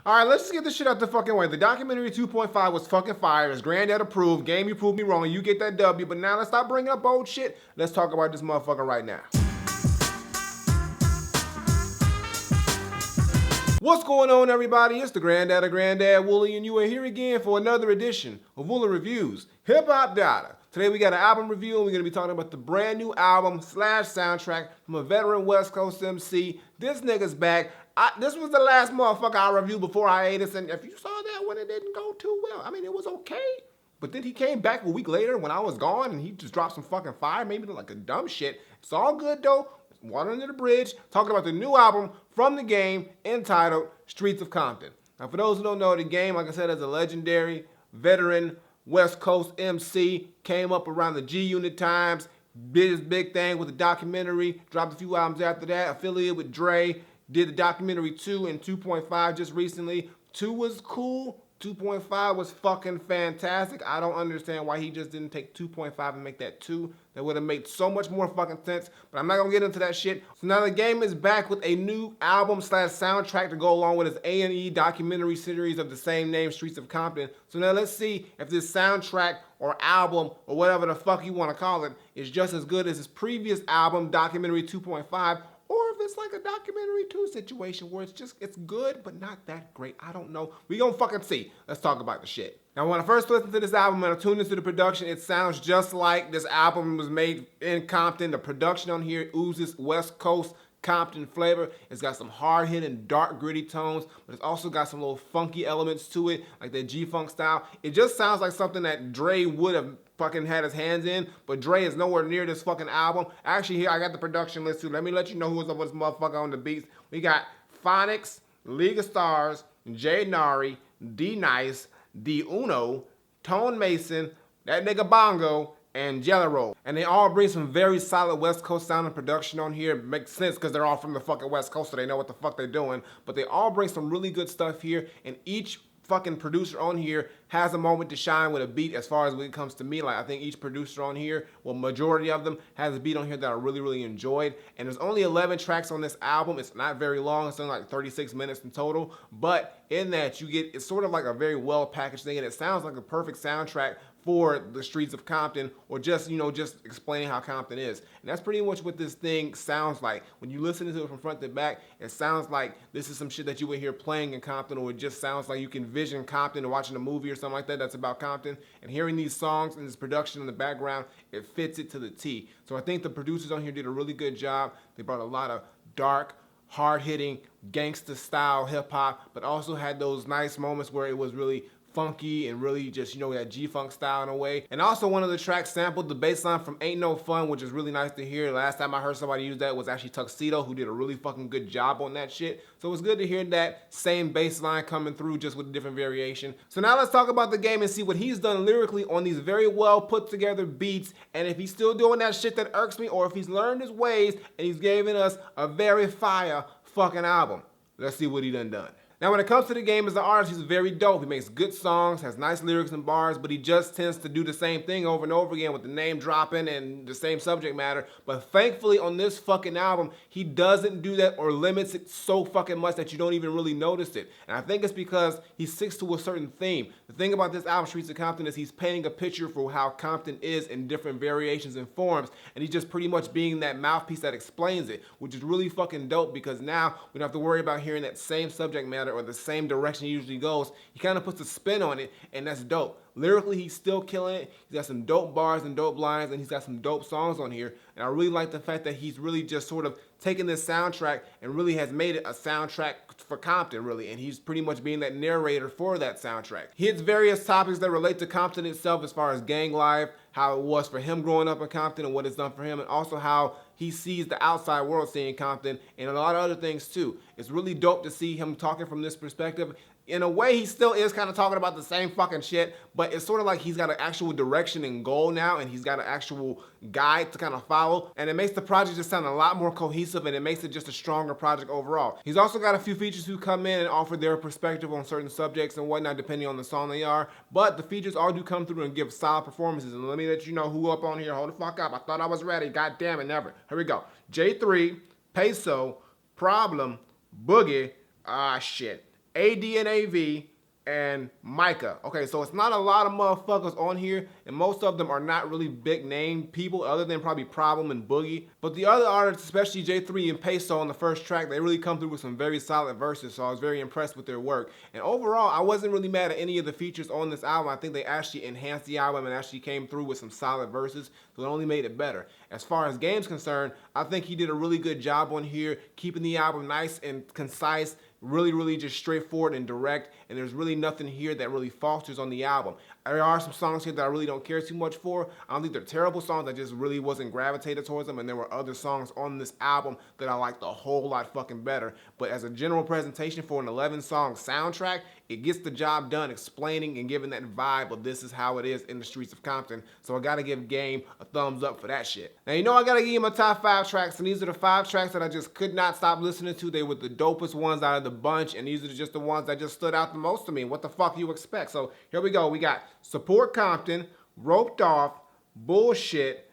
Alright, let's just get this shit out the fucking way. The documentary 2.5 was fucking fire. It's Granddad approved. Game, you proved me wrong. You get that W. But now let's stop bringing up old shit. Let's talk about this motherfucker right now. What's going on, everybody? It's the Granddad Woolly, and you are here again for another edition of Woolly Reviews Hip Hop Data. Today we got an album review, and we're going to be talking about the brand new album / soundtrack from a veteran West Coast MC. This nigga's back. This was the last motherfucker I reviewed before hiatus, and if you saw that one, it didn't go too well. I mean, it was okay, but then he came back a week later when I was gone, and he just dropped some fucking fire, maybe like a dumb shit. It's all good, though. Water under the bridge, talking about the new album from the Game entitled Streets of Compton. Now, for those who don't know, the Game, like I said, is a legendary veteran West Coast MC, came up around the G-Unit times, did his big thing with the documentary, dropped a few albums after that, affiliated with Dre, did the documentary 2 and 2.5 just recently. 2 was cool. 2.5 was fucking fantastic. I don't understand why he just didn't take 2.5 and make that 2. That would have made so much more fucking sense, but I'm not gonna get into that shit. So now the Game is back with a new album / soundtrack to go along with his A&E documentary series of the same name, Streets of Compton. So now let's see if this soundtrack or album or whatever the fuck you wanna call it is just as good as his previous album, Documentary 2.5, or if it's like a documentary 2 situation where it's good, but not that great. I don't know. We gonna fucking see. Let's talk about the shit. Now, when I first listened to this album and I tuned into the production, it sounds just like this album was made in Compton. The production on here oozes West Coast Compton flavor. It's got some hard-hitting, dark, gritty tones, but it's also got some little funky elements to it, like that G-Funk style. It just sounds like something that Dre would have fucking had his hands in, but Dre is nowhere near this fucking album. Actually, here I got the production list too. Let me let you know who's up with this motherfucker on the beats. We got Phonics, League of Stars, Jay Nari, D-Nice, D Uno, Tone Mason, that nigga Bongo, and Jelly Roll. And they all bring some very solid West Coast sound and production on here. It makes sense because they're all from the fucking West Coast, so they know what the fuck they're doing. But they all bring some really good stuff here, and each fucking producer on here has a moment to shine with a beat as far as when it comes to me. Like, I think each producer on here, well, majority of them, has a beat on here that I really, really enjoyed. And there's only 11 tracks on this album. It's not very long. It's only like 36 minutes in total. But in that, you get, it's sort of like a very well-packaged thing, and it sounds like a perfect soundtrack for the Streets of Compton, or just, you know, just explaining how Compton is. And that's pretty much what this thing sounds like. When you listen to it from front to back, it sounds like this is some shit that you would hear playing in Compton, or it just sounds like you can vision Compton or watching a movie or something like that that's about Compton. And hearing these songs and this production in the background, it fits it to the T. So I think the producers on here did a really good job. They brought a lot of dark, hard-hitting, gangsta-style hip-hop, but also had those nice moments where it was really funky and really just, you know, that G-Funk style in a way. And also one of the tracks sampled the bass line from Ain't No Fun, which is really nice to hear. Last time I heard somebody use that was actually Tuxedo, who did a really fucking good job on that shit. So it was good to hear that same bass line coming through, just with a different variation. So now let's talk about the Game and see what he's done lyrically on these very well put together beats, and if he's still doing that shit that irks me, or if he's learned his ways and he's giving us a very fire fucking album. Let's see what he done. Now, when it comes to the Game as an artist, he's very dope. He makes good songs, has nice lyrics and bars, but he just tends to do the same thing over and over again with the name dropping and the same subject matter. But thankfully, on this fucking album, he doesn't do that or limits it so fucking much that you don't even really notice it. And I think it's because he sticks to a certain theme. The thing about this album, Streets of Compton, is he's painting a picture for how Compton is in different variations and forms, and he's just pretty much being that mouthpiece that explains it, which is really fucking dope, because now we don't have to worry about hearing that same subject matter or the same direction he usually goes. He kind of puts a spin on it, and that's dope. Lyrically, he's still killing it. He's got some dope bars and dope lines, and he's got some dope songs on here. And I really like the fact that he's really just sort of taken this soundtrack and really has made it a soundtrack for Compton, really. And he's pretty much being that narrator for that soundtrack. He hits various topics that relate to Compton itself, as far as gang life, how it was for him growing up in Compton and what it's done for him, and also how he sees the outside world seeing Compton, and a lot of other things too. It's really dope to see him talking from this perspective. In a way, he still is kind of talking about the same fucking shit, but it's sort of like he's got an actual direction and goal now, and he's got an actual guide to kind of follow, and it makes the project just sound a lot more cohesive, and it makes it just a stronger project overall. He's also got a few features who come in and offer their perspective on certain subjects and whatnot, depending on the song they are, but the features all do come through and give solid performances. And let me let you know who up on here. Hold the fuck up. I thought I was ready. God damn it, never. Here we go. J3, Peso, Problem, Boogie, shit. ADNAV, and Micah. Okay, so it's not a lot of motherfuckers on here, and most of them are not really big name people other than probably Problem and Boogie. But the other artists, especially J3 and Peso on the first track, they really come through with some very solid verses, so I was very impressed with their work. And overall, I wasn't really mad at any of the features on this album. I think they actually enhanced the album and actually came through with some solid verses, so it only made it better. As far as Game's concerned, I think he did a really good job on here, keeping the album nice and concise, really just straightforward and direct, and there's really nothing here that really falters on the album. There are some songs here that I really don't care too much for. I don't think they're terrible songs, I just really wasn't gravitated towards them, and there were other songs on this album that I liked a whole lot fucking better. But as a general presentation for an 11-song soundtrack, it gets the job done explaining and giving that vibe of this is how it is in the streets of Compton. So I gotta give Game a thumbs up for that shit. Now, you know I gotta give him a top 5 tracks, and these are the 5 tracks that I just could not stop listening to. They were the dopest ones out of the bunch, and these are just the ones that just stood out the most to me. What the fuck you expect? So here we go. We got Support Compton, Roped Off, Bullshit,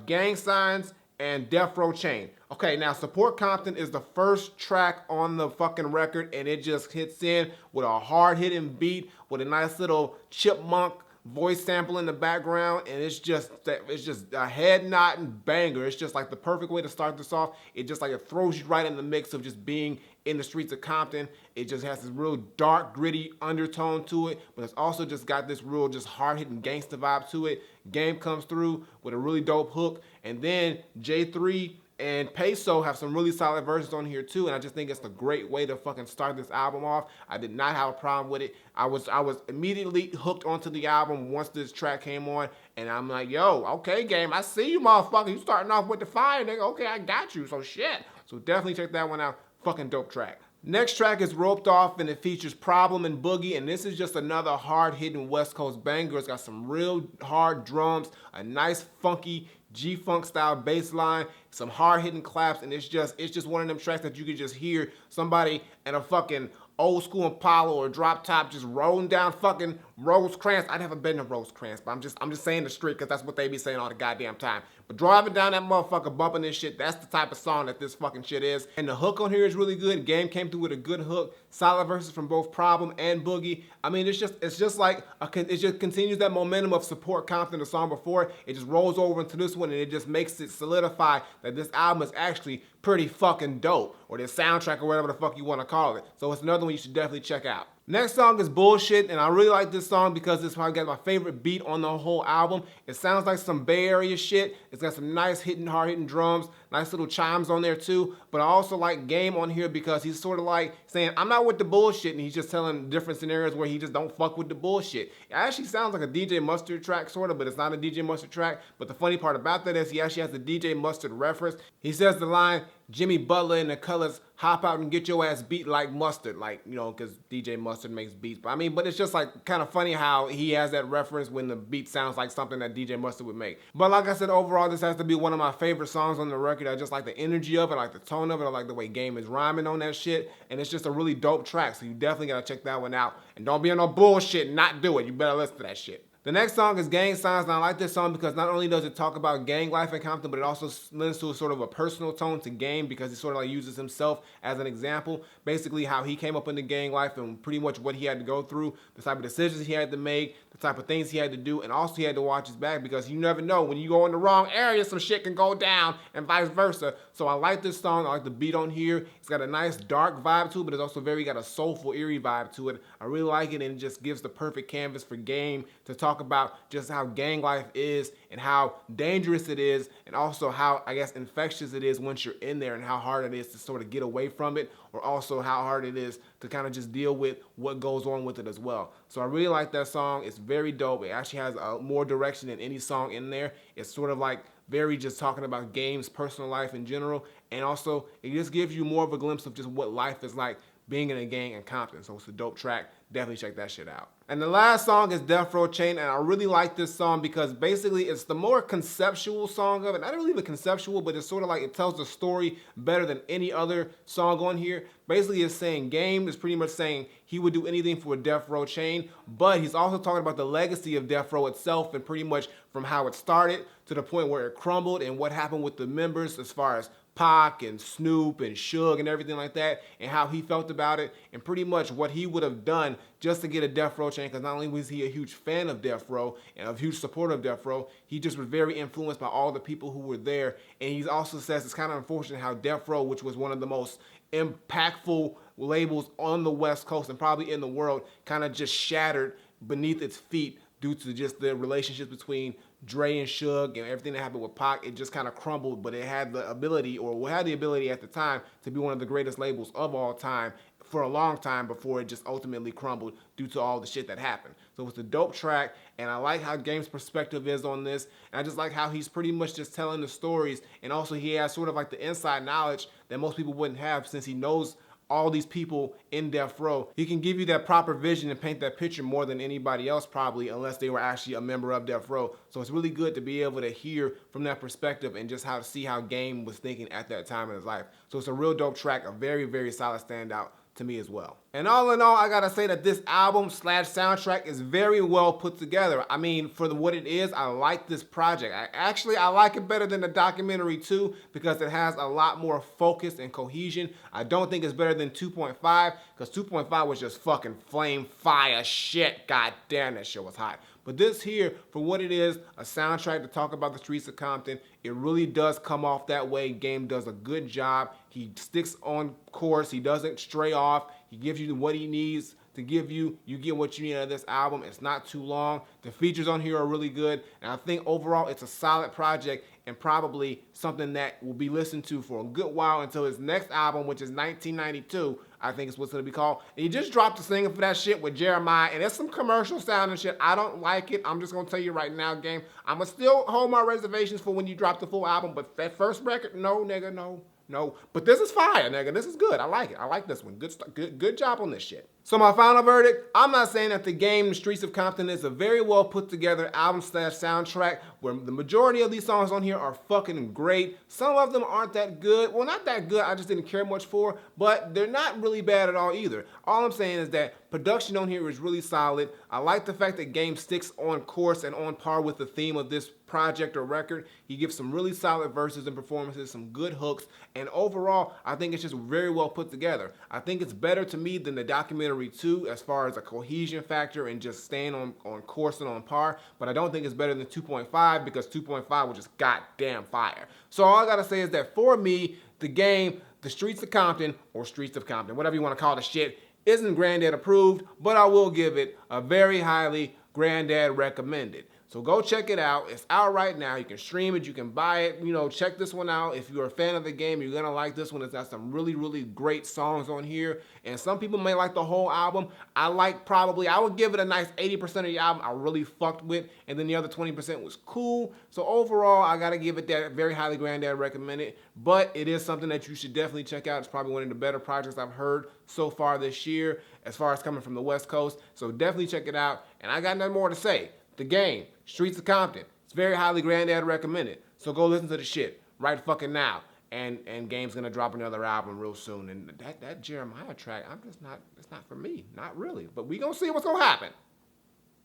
Gang Signs, and Death Row Chain. Okay, now Support Compton is the first track on the fucking record, and it just hits in with a hard-hitting beat with a nice little chipmunk voice sample in the background, and it's just a head-nodding banger. It's just like the perfect way to start this off. It just like it throws you right in the mix of just being in the streets of Compton. It just has this real dark, gritty undertone to it, but it's also just got this real just hard-hitting gangster vibe to it. Game comes through with a really dope hook, and then J3 and Peso have some really solid verses on here too, and I just think it's a great way to fucking start this album off. I did not have a problem with it. I was immediately hooked onto the album once this track came on, and I'm like, yo, okay, Game, I see you, motherfucker. You starting off with the fire, nigga. Okay, I got you, so shit. So definitely check that one out. Fucking dope track. Next track is Roped Off, and it features Problem and Boogie, and this is just another hard-hitting West Coast banger. It's got some real hard drums, a nice funky G-Funk style bass line, some hard-hitting claps, and it's just one of them tracks that you could just hear somebody in a fucking old school Impala or drop top just rolling down fucking Rosecrans. I never been to Rosecrans, but I'm just saying the street because that's what they be saying all the goddamn time. But driving down that motherfucker, bumping this shit, that's the type of song that this fucking shit is. And the hook on here is really good. Game came through with a good hook, solid verses from both Problem and Boogie. I mean, it just like it just continues that momentum of Support Compton, the song before. It just rolls over into this one, and it just makes it solidify that this album is actually pretty fucking dope, or this soundtrack or whatever the fuck you want to call it. So it's another one you should definitely check out. Next song is Bullshit, and I really like this song because it's probably got my favorite beat on the whole album. It sounds like some Bay Area shit. It's got some nice hard-hitting drums, nice little chimes on there too. But I also like Game on here because he's sort of like saying, I'm not with the bullshit, and he's just telling different scenarios where he just don't fuck with the bullshit. It actually sounds like a DJ Mustard track sort of, but it's not a DJ Mustard track. But the funny part about that is he actually has the DJ Mustard reference. He says the line, Jimmy Butler and the Colors hop out and get your ass beat like mustard, like, you know, because DJ Mustard makes beats. But I mean, but it's just like kind of funny how he has that reference when the beat sounds like something that DJ Mustard would make. But like I said, overall, this has to be one of my favorite songs on the record. I just like the energy of it, I like the tone of it, I like the way Game is rhyming on that shit, and it's just a really dope track, so you definitely gotta check that one out. And don't be on no bullshit and not do it. You better listen to that shit. The next song is Gang Signs, and I like this song because not only does it talk about gang life in Compton, but it also lends to a sort of a personal tone to Game because he sort of like uses himself as an example. Basically how he came up in the gang life and pretty much what he had to go through, the type of decisions he had to make, the type of things he had to do, and also he had to watch his back because you never know, when you go in the wrong area, some shit can go down and vice versa. So I like this song, I like the beat on here. It's got a nice dark vibe to it, but it's also got a soulful, eerie vibe to it. I really like it, and it just gives the perfect canvas for Game to talk about just how gang life is and how dangerous it is, and also how, I guess, infectious it is once you're in there, and how hard it is to sort of get away from it, or also how hard it is to kind of just deal with what goes on with it as well. So I really like that song. It's very dope. It actually has more direction than any song in there. It's sort of like very just talking about Game's personal life in general, and also it just gives you more of a glimpse of just what life is like being in a gang in Compton. So it's a dope track. Definitely check that shit out. And the last song is Death Row Chain, and I really like this song because basically it's the more conceptual song of it. Not really the conceptual, but it's sort of like it tells the story better than any other song on here. Basically it's saying Game is pretty much saying he would do anything for a Death Row Chain, but he's also talking about the legacy of Death Row itself, and pretty much from how it started to the point where it crumbled and what happened with the members as far as Pac and Snoop and Suge and everything like that, and how he felt about it, and pretty much what he would have done just to get a Death Row chain, because not only was he a huge fan of Death Row and a huge supporter of Death Row, he just was very influenced by all the people who were there. And he also says it's kind of unfortunate how Death Row, which was one of the most impactful labels on the West Coast and probably in the world, kind of just shattered beneath its feet due to just the relationships between Dre and Suge and everything that happened with Pac. It just kind of crumbled, but it had the ability, or had the ability at the time, to be one of the greatest labels of all time for a long time before it just ultimately crumbled due to all the shit that happened. So it's a dope track, and I like how Game's perspective is on this, and I just like how he's pretty much just telling the stories, and also he has sort of like the inside knowledge that most people wouldn't have, since he knows all these people in Death Row. He can give you that proper vision and paint that picture more than anybody else probably, unless they were actually a member of Death Row. So it's really good to be able to hear from that perspective and just how to see how Game was thinking at that time in his life. So it's a real dope track, a very, very solid standout to me as well. And all in all, I gotta say that this album / soundtrack is very well put together. I mean, for what it is, I like this project. I like it better than the documentary too, because it has a lot more focus and cohesion. I don't think it's better than 2.5, because 2.5 was just fucking flame fire shit. God damn, that shit was hot. But this here, for what it is, a soundtrack to talk about the streets of Compton, it really does come off that way. Game does a good job. He sticks on course. He doesn't stray off. He gives you what he needs to give you. You get what you need out of this album. It's not too long. The features on here are really good. And I think overall it's a solid project, and probably something that will be listened to for a good while until his next album, which is 1992, I think is what's going to be called. And he just dropped a single for that shit with Jeremiah, and it's some commercial sounding shit. I don't like it. I'm just going to tell you right now, Game. I'm going to still hold my reservations for when you drop the full album, but that first record, no, nigga, no. No, but this is fire, nigga. This is good. I like it. I like this one. Good job on this shit. So my final verdict, I'm not saying that the Game, The Streets of Compton, is a very well put together album / soundtrack where the majority of these songs on here are fucking great. Some of them aren't that good. Well, not that good. I just didn't care much for, but they're not really bad at all either. All I'm saying is that production on here is really solid. I like the fact that Game sticks on course and on par with the theme of this project or record. He gives some really solid verses and performances, some good hooks, and overall, I think it's just very well put together. I think it's better to me than the documentary 2 as far as a cohesion factor and just staying on course and on par, but I don't think it's better than 2.5, because 2.5 was just goddamn fire. So all I gotta say is that for me, the Game, The Streets of Compton, or Streets of Compton, whatever you wanna call the shit, isn't Granddad approved, but I will give it a very highly Granddad recommended. So go check it out. It's out right now. You can stream it. You can buy it. You know, check this one out. If you're a fan of the Game, you're going to like this one. It's got some really, really great songs on here. And some people may like the whole album. I would give it a nice 80% of the album I really fucked with. And then the other 20% was cool. So overall, I got to give it that very highly Granddad recommended. But it is something that you should definitely check out. It's probably one of the better projects I've heard so far this year, as far as coming from the West Coast. So definitely check it out. And I got nothing more to say. The Game, Streets of Compton. It's very highly Granddad recommended. So go listen to the shit right fucking now. And Game's gonna drop another album real soon. And that Jeremiah track, it's not for me. Not really. But we gonna see what's gonna happen.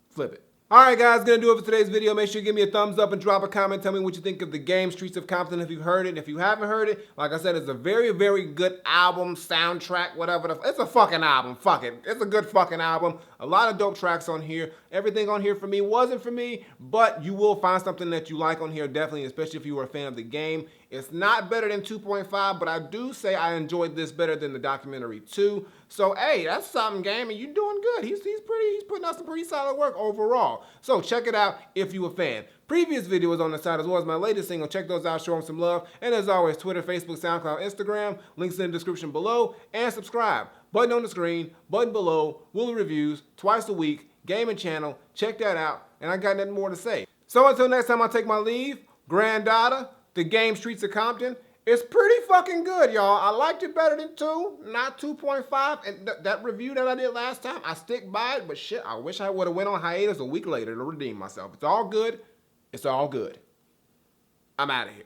Flip it. Alright guys, gonna do it for today's video. Make sure you give me a thumbs up and drop a comment. Tell me what you think of the Game, Streets of Compton, if you've heard it. If you haven't heard it, like I said, it's a very, very good album, soundtrack, whatever. It's a fucking album. Fuck it. It's a good fucking album. A lot of dope tracks on here. Everything on here for me wasn't for me, but you will find something that you like on here, definitely, especially if you were a fan of the Game. It's not better than 2.5, but I do say I enjoyed this better than the documentary 2. So, hey, that's something, Game, and you're doing good. He's putting out some pretty solid work overall. So, check it out if you're a fan. Previous videos on the site, as well as my latest single. Check those out, show them some love. And as always, Twitter, Facebook, SoundCloud, Instagram. Links in the description below. And subscribe. Button on the screen, button below, Woolly Reviews, twice a week, gaming channel. Check that out. And I got nothing more to say. So, until next time I take my leave, Granddaughter, the Game, Streets of Compton. It's pretty fucking good, y'all. I liked it better than 2, not 2.5. And that review that I did last time, I stick by it. But shit, I wish I would have went on hiatus a week later to redeem myself. It's all good. It's all good. I'm out of here.